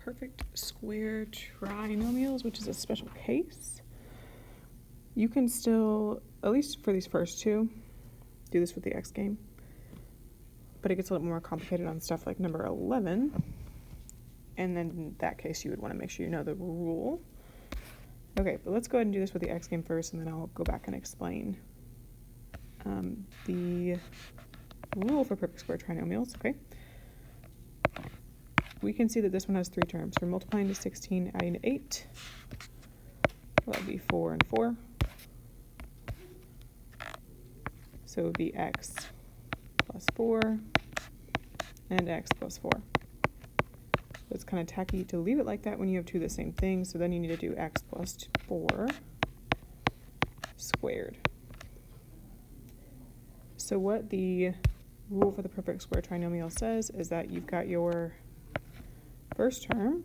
perfect square trinomials, which is a special case. You can still, at least for these first two, do this with the X game. But it gets a little more complicated on stuff like number 11. And then in that case, you would want to make sure you know the rule. Okay, but let's go ahead and do this with the X game first, and then I'll go back and explain the rule for perfect square trinomials, okay? We can see that this one has 3 terms. We're multiplying to 16, adding to 8. Well, that would be 4 and 4. So it would be x plus 4 and x plus 4. So it's kind of tacky to leave it like that when you have 2 of the same thing. So then you need to do x plus 4 squared. So what the rule for the perfect square trinomial says is that you've got your first term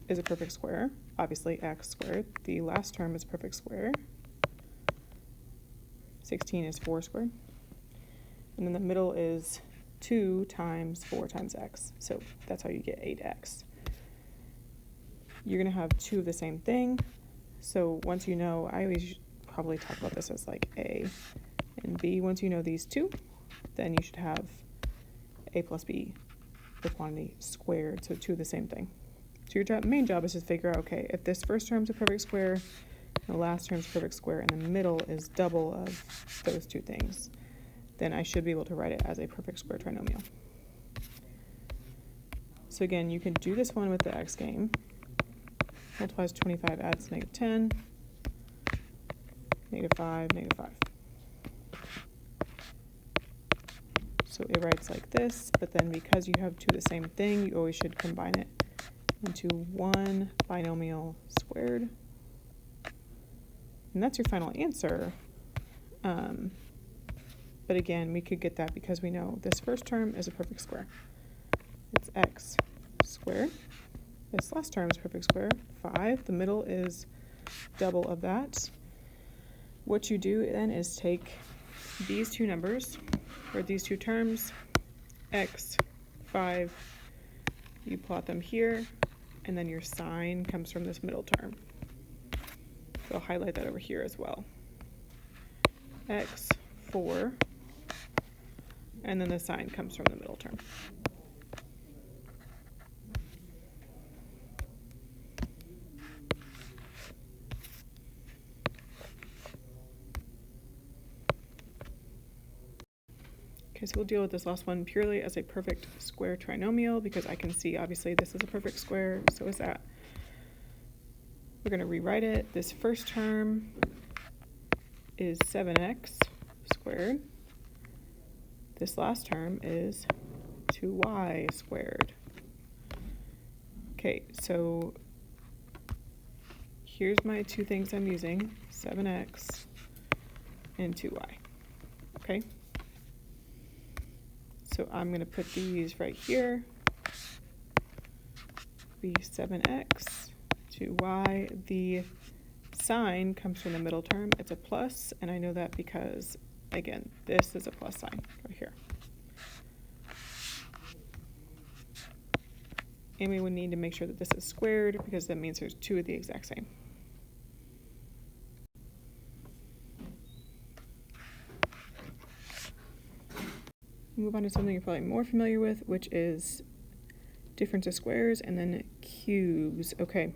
is a perfect square, obviously x squared. The last term is perfect square. 16 is 4 squared. And then the middle is 2 times 4 times x. So that's how you get 8x. You're going to have 2 of the same thing. So once you know, I always probably talk about this as like a and b. Once you know these 2, then you should have a plus b, the quantity squared, so 2 of the same thing. So your main job is to figure out, okay, if this first term is a perfect square, the last term is a perfect square, and the middle is double of those 2 things, then I should be able to write it as a perfect square trinomial. So again, you can do this one with the x game. Multiplies 25, adds negative 10, negative 5, negative 5. So it writes like this, but then because you have 2 of the same thing, you always should combine it into one binomial squared. And that's your final answer. But again, we could get that because we know this first term is a perfect square. It's x squared. This last term is perfect square, 5. The middle is double of that. What you do then is take these 2 numbers, or these 2 terms, x, 5, you plot them here, and then your sign comes from this middle term. So I'll highlight that over here as well. X, 4, and then the sign comes from the middle term. Okay, so we'll deal with this last one purely as a perfect square trinomial because I can see obviously this is a perfect square, so is that. We're going to rewrite it. This first term is 7x squared. This last term is 2y squared. Okay, so here's my 2 things I'm using, 7x and 2y. Okay. So I'm going to put these right here, be 7x, 2y. The sign comes from the middle term. It's a plus, and I know that because, again, this is a plus sign right here. And we would need to make sure that this is squared because that means there's 2 of the exact same. Move on to something you're probably more familiar with, which is difference of squares and then cubes. Okay.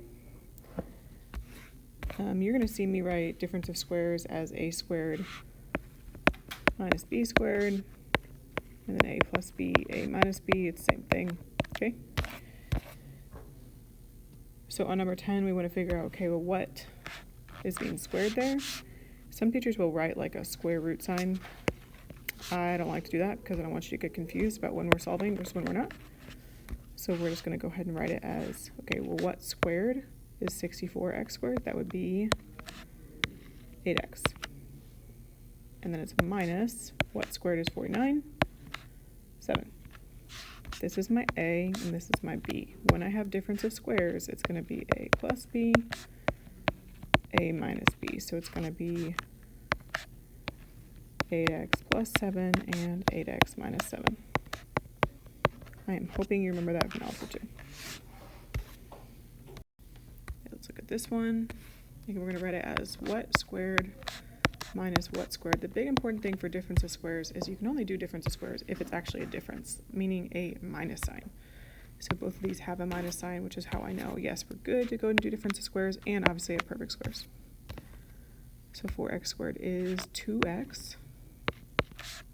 You're going to see me write difference of squares as a squared minus b squared, and then a plus b, a minus b, it's the same thing. Okay. So on number 10, we want to figure out, okay, well, what is being squared there? Some teachers will write like a square root sign. I don't like to do that because I don't want you to get confused about when we're solving versus when we're not. So we're just going to go ahead and write it as, okay, well, what squared is 64x squared? That would be 8x. And then it's minus, what squared is 49? 7. This is my a, and this is my b. When I have difference of squares, it's going to be a plus b, a minus b. So it's going to be 8x plus 7 and 8x minus 7. I am hoping you remember that from algebra 2. this one, and we're going to write it as what squared minus what squared. The big important thing for difference of squares is you can only do difference of squares if it's actually a difference, meaning a minus sign. So both of these have a minus sign, which is how I know, yes, we're good to go and do difference of squares, and obviously have perfect squares. So 4x squared is 2x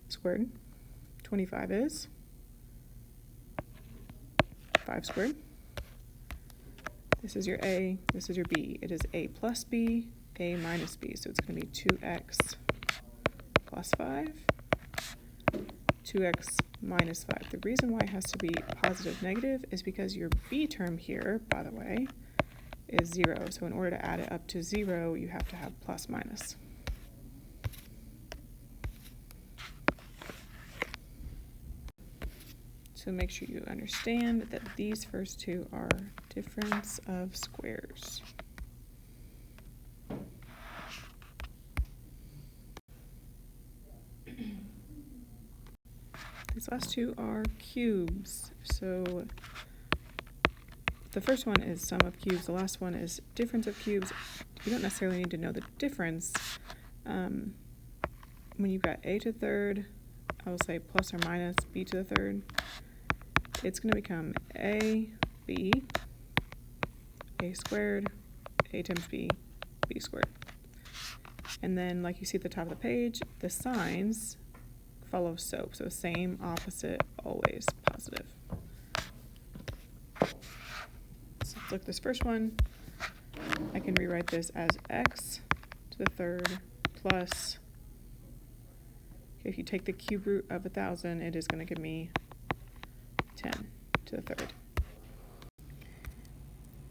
squared. 25 is 5 squared. This is your a, this is your b. It is a plus b, a minus b. So it's going to be 2x plus 5, 2x minus 5. The reason why it has to be positive negative is because your b term here, by the way, is 0. So in order to add it up to 0, you have to have plus minus. So make sure you understand that these first two are difference of squares. These last two are cubes. So the first one is sum of cubes. The last one is difference of cubes. You don't necessarily need to know the difference. When you've got a to the third, I will say plus or minus b to the third. It's going to become a, b, a squared, a times b, b squared. And then, like you see at the top of the page, the signs follow SOAP. So same, opposite, always positive. So let's look at this first one. I can rewrite this as x to the third plus, okay, if you take the cube root of 1,000, it is going to give me 10 to the third.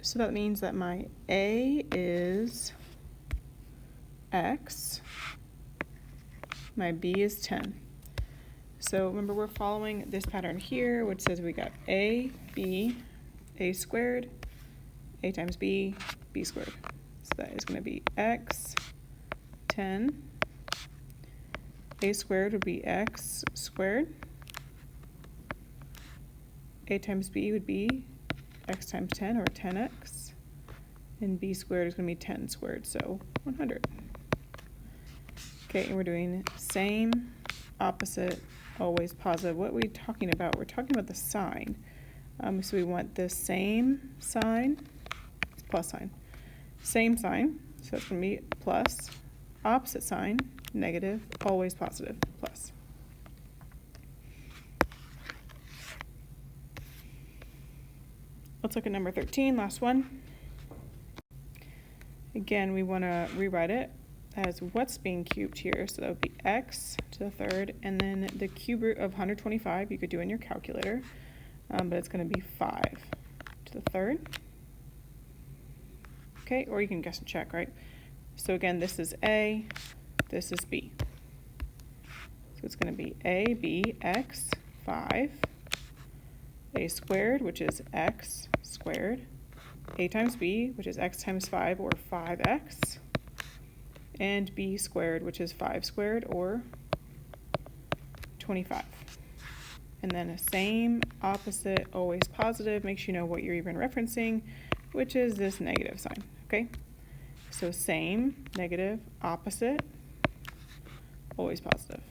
So that means that my a is x, my b is 10. So remember, we're following this pattern here, which says we got a, b, a squared, a times b, b squared. So that is going to be x, 10. A squared would be x squared. A times b would be x times 10, or 10x. And b squared is going to be 10 squared, so 100. Okay, and we're doing same, opposite, always positive. What are we talking about? We're talking about the sign. So we want the same sign, plus sign. Same sign, so it's going to be plus. Opposite sign, negative, always positive, plus. Let's look at number 13, last one. Again, we want to rewrite it as what's being cubed here. So that would be x to the third, and then the cube root of 125 you could do in your calculator, but it's going to be 5 to the third. Okay, or you can guess and check, right? So again, this is a, this is b. So it's going to be a, b, x, 5, a squared, which is x squared, a times b, which is x times 5, or 5x, and b squared, which is 5 squared, or 25. And then a same, opposite, always positive. Make sure you know what you're even referencing, which is this negative sign, okay? So same, negative, opposite, always positive.